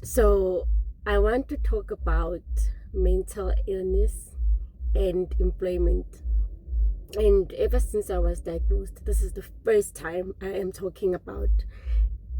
So, I want to talk about mental illness and employment. And ever since I was diagnosed, this is the first time I am talking about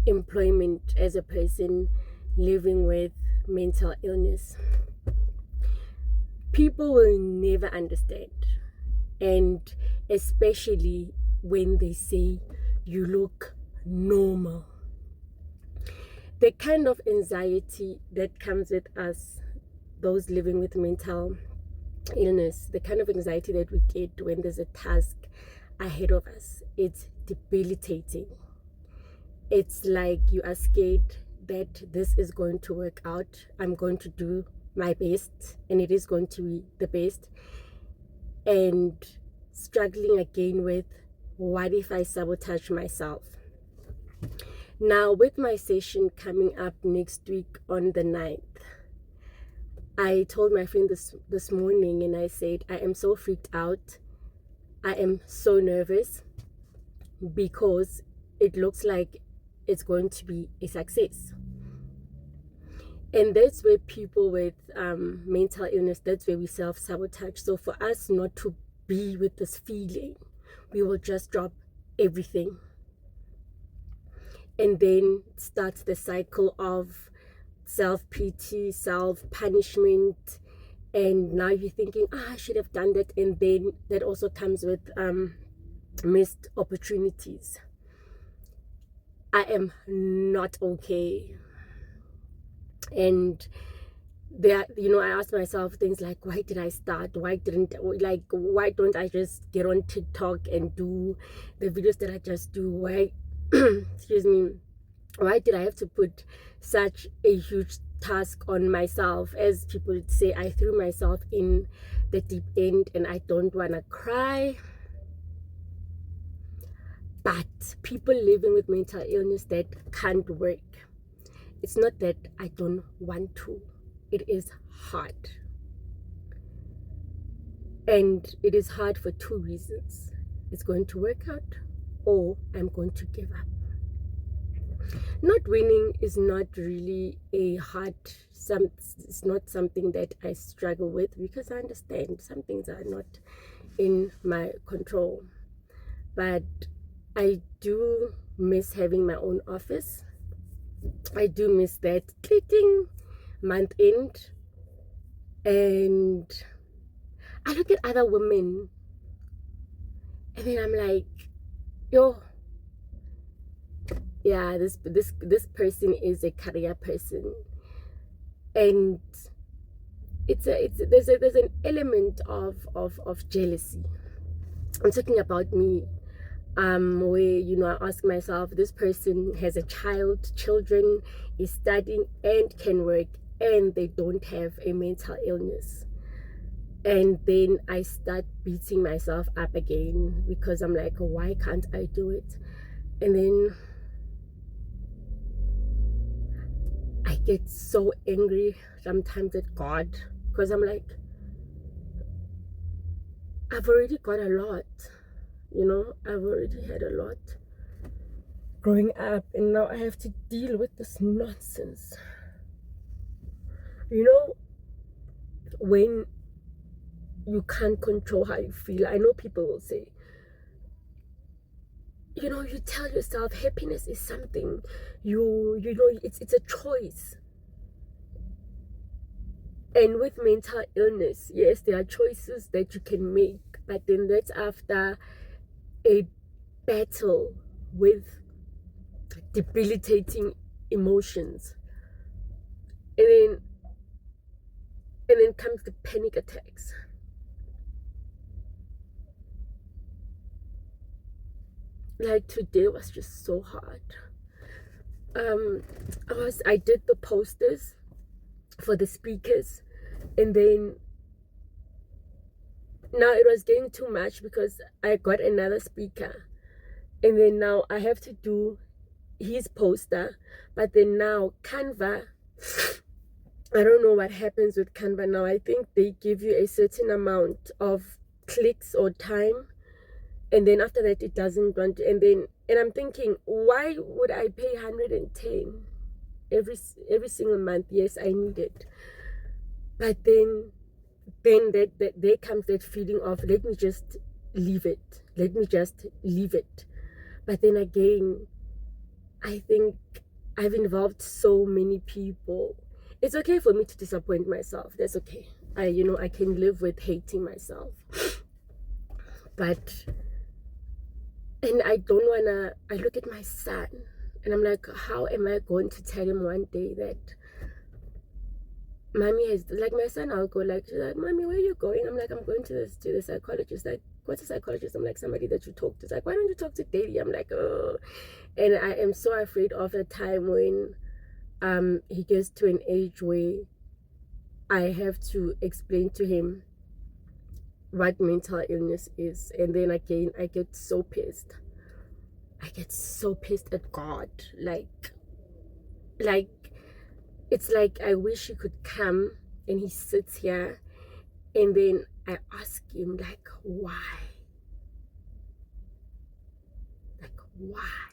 employment as a person living with mental illness. People will never understand, and especially when they say you look normal. The kind of anxiety that comes with us, those living with mental illness, the kind of anxiety that we get when there's a task ahead of us, it's debilitating. It's like you are scared that this is going to work out. I'm going to do my best, and it is going to be the best. And struggling again with, what if I sabotage myself? Now, with my session coming up next week on the 9th, I told my friend this morning, and I said, I am so freaked out. I am so nervous because it looks like it's going to be a success. And that's where people with mental illness, that's where we self-sabotage. So for us not to be with this feeling, we will just drop everything. And then starts the cycle of self-pity, self-punishment, and now you're thinking, I should have done that. And then that also comes with missed opportunities. I am not okay. And there, I asked myself things like, why did I start? Why don't I just get on TikTok and do the videos that I just do? Why excuse me, why did I have to put such a huge task on myself? As people would say, I threw myself in the deep end, and I don't want to cry. But people living with mental illness that can't work, it's not that I don't want to, it is hard. And it is hard for two reasons. It's going to work out, or I'm going to give up. Not winning is not really it's not something that I struggle with, because I understand some things are not in my control. But I do miss having my own office. I do miss that clicking month end. And I look at other women, and then I'm like, yo, yeah, this person is a career person, and there's an element of jealousy. I'm talking about me, where I ask myself, this person has children, is studying and can work, and they don't have a mental illness. And then I start beating myself up again, because I'm like, why can't I do it? And then I get so angry sometimes at God, because I'm like, I've already got a lot, I've already had a lot growing up, and now I have to deal with this nonsense. When you can't control how you feel, I know people will say, you tell yourself happiness is something, it's a choice. And with mental illness, yes, there are choices that you can make, but then that's after a battle with debilitating emotions. And then comes the panic attacks. Like today was just so hard. I did the posters for the speakers, and then now it was getting too much because I got another speaker, and then now I have to do his poster. But then now Canva, I don't know what happens with Canva now. I think they give you a certain amount of clicks or time, and then after that it doesn't want to. And I'm thinking, why would I pay 110 every single month. Yes, I need it. But then that there comes that feeling of, let me just leave it. Let me just leave it. But then again, I think I've involved so many people. It's okay for me to disappoint myself. That's okay. I can live with hating myself. But, and I don't wanna, I look at my son and I'm like, how am I going to tell him one day that mommy has, like, my son, I'll go like, she's like, mommy, where are you going? I'm like, I'm going to the psychologist. Like, what's a psychologist? I'm like, somebody that you talk to. It's like, why don't you talk to daddy? I'm like, oh. And I am so afraid of a time when he gets to an age where I have to explain to him what mental illness is. And then again, I get so pissed. I get so pissed at God. Like it's like I wish he could come and he sits here and then I ask him, like, why? Like, why?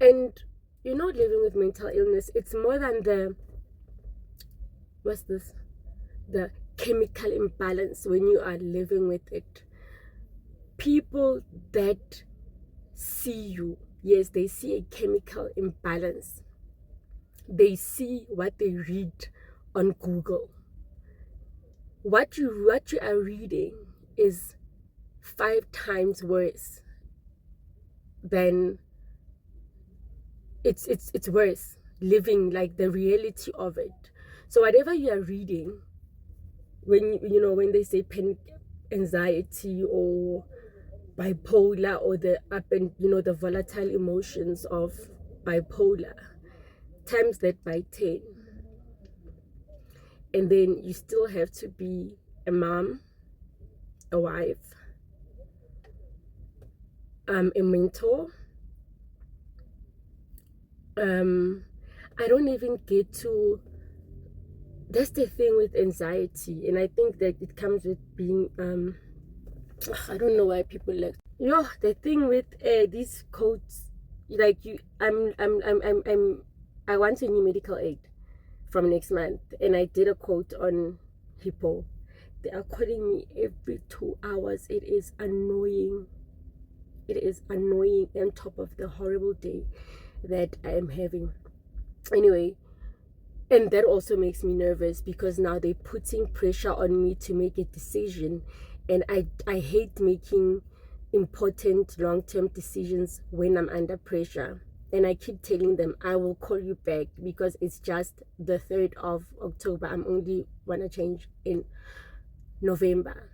And living with mental illness, it's more than the chemical imbalance when you are living with it. People that see you, yes, they see a chemical imbalance. They see what they read on Google. What you are reading is 5 times worse than it's worse living, like, the reality of it. So whatever you are reading, when they say panic, anxiety, or bipolar, or the the volatile emotions of bipolar, times that by 10. And then you still have to be a mom, a wife, a mentor. I don't even get to, that's the thing with anxiety, and I think that it comes with being I don't know why people like the thing with these codes, like, I want a new medical aid from next month, and I did a quote on Hippo. They are calling me every 2 hours. It is annoying. It is annoying on top of the horrible day that I am having. Anyway, and that also makes me nervous because now they're putting pressure on me to make a decision, and I hate making important long-term decisions when I'm under pressure. And I keep telling them, I will call you back, because it's just the 3rd of October. I'm only wanna change in November.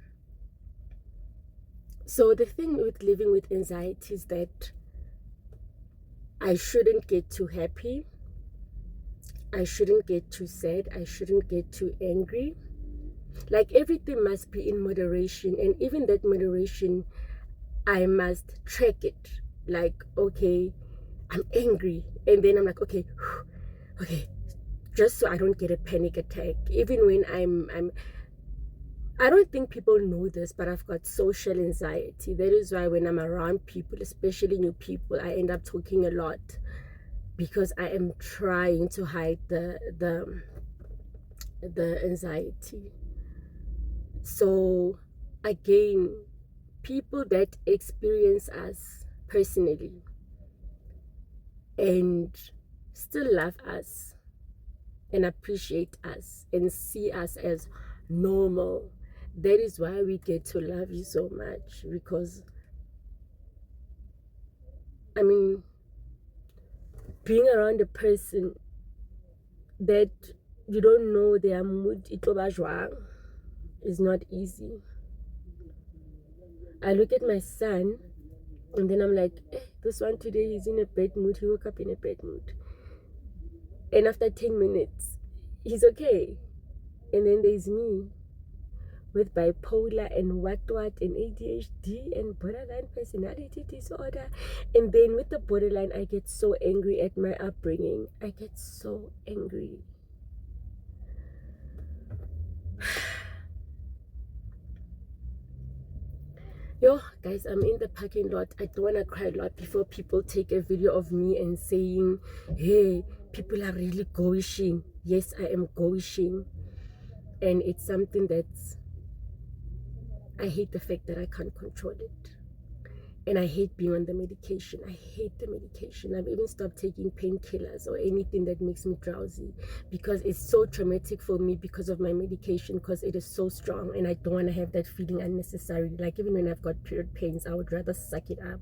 So the thing with living with anxiety is that I shouldn't get too happy. I shouldn't get too sad. I shouldn't get too angry. Like, everything must be in moderation. And even that moderation, I must track it. Like, okay, I'm angry. And then I'm like, okay, just so I don't get a panic attack. Even when I don't think people know this, but I've got social anxiety. That is why when I'm around people, especially new people, I end up talking a lot, because I am trying to hide the anxiety. So again, people that experience us personally and still love us and appreciate us and see us as normal, that is why we get to love you so much. Because I mean, being around a person that you don't know their mood is not easy. I look at my son and then I'm like, this one today he's in a bad mood. He woke up in a bad mood, and after 10 minutes he's okay. And then there's me with bipolar and what and ADHD and borderline personality disorder. And then with the borderline, I get so angry at my upbringing. I get so angry. Yo, guys, I'm in the parking lot. I don't want to cry a lot before people take a video of me and saying, hey, people are really goishing. Yes, I am goishing. And it's something that's, I hate the fact that I can't control it. And I hate being on the medication. I hate the medication. I've even stopped taking painkillers or anything that makes me drowsy, because it's so traumatic for me because of my medication, because it is so strong and I don't want to have that feeling unnecessarily. Like even when I've got period pains, I would rather suck it up.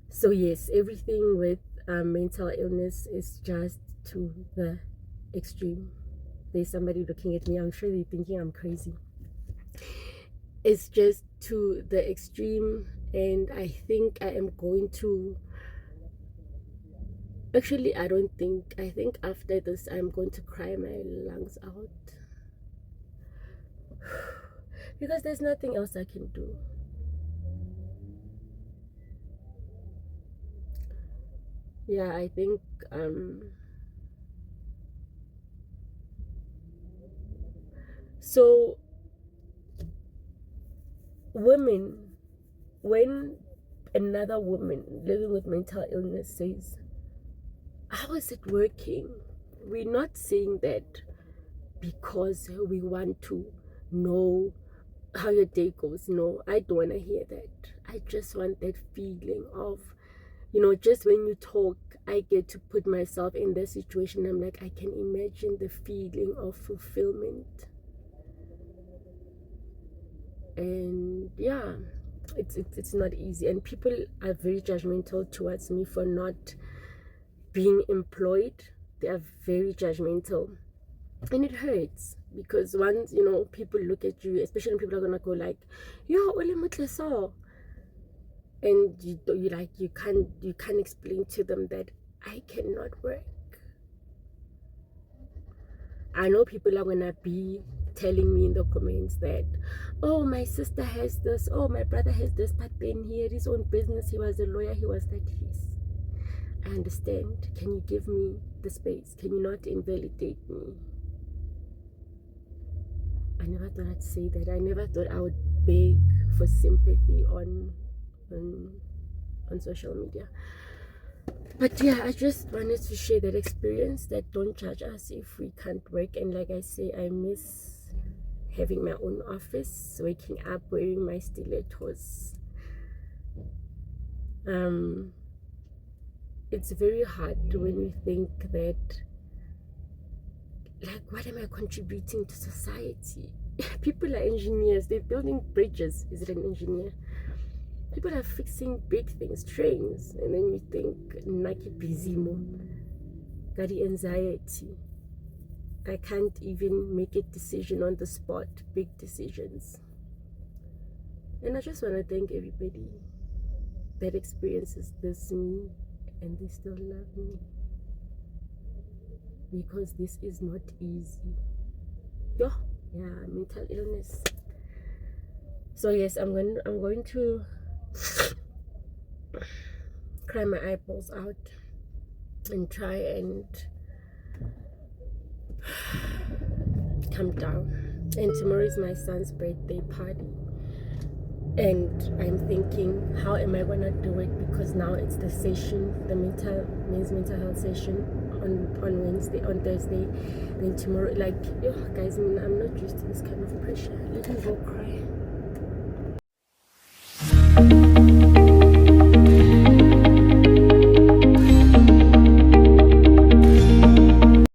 So yes, everything with mental illness is just to the extreme. There's somebody looking at me. I'm sure they're thinking I'm crazy. It's just to the extreme, and I think I am going to, actually I think after this I'm going to cry my lungs out, because there's nothing else I can do. Yeah, I think so women, when another woman living with mental illness says, how is it working? We're not saying that because we want to know how your day goes. No, I don't want to hear that. I just want that feeling of, you know, just when you talk, I get to put myself in the situation. I'm like, I can imagine the feeling of fulfillment. And yeah, it's not easy, and people are very judgmental towards me for not being employed. They are very judgmental, and it hurts, because once, you know, people look at you, especially when people are gonna go like, yo, ole motle so, and you can't explain to them that I cannot work. I know people are gonna be telling me in the comments that, oh, my sister has this, oh, my brother has this, but then he had his own business, he was a lawyer, he was that. Yes, I understand. Can you give me the space? Can you not invalidate me? I never thought I'd say that. I never thought I would beg for sympathy on social media. But yeah, I just wanted to share that experience, that don't judge us if we can't work. And like I say, I miss having my own office, waking up, wearing my stilettos. It's very hard when you think that, like, what am I contributing to society? People are engineers, they're building bridges. Is it an engineer? People are fixing big things, trains, and then you think, naki busy mo, got the anxiety. I can't even make a decision on the spot, big decisions. And I just want to thank everybody that experiences this me, and they still love me, because this is not easy. Yeah, mental illness. So yes, I'm going to cry my eyeballs out and try and calm down. And tomorrow is my son's birthday party, and I'm thinking, how am I gonna do it? Because now it's the session, the men's mental health session on Wednesday, on Thursday, then tomorrow. Like, yo, guys, I'm not used to this kind of pressure. Let me go cry.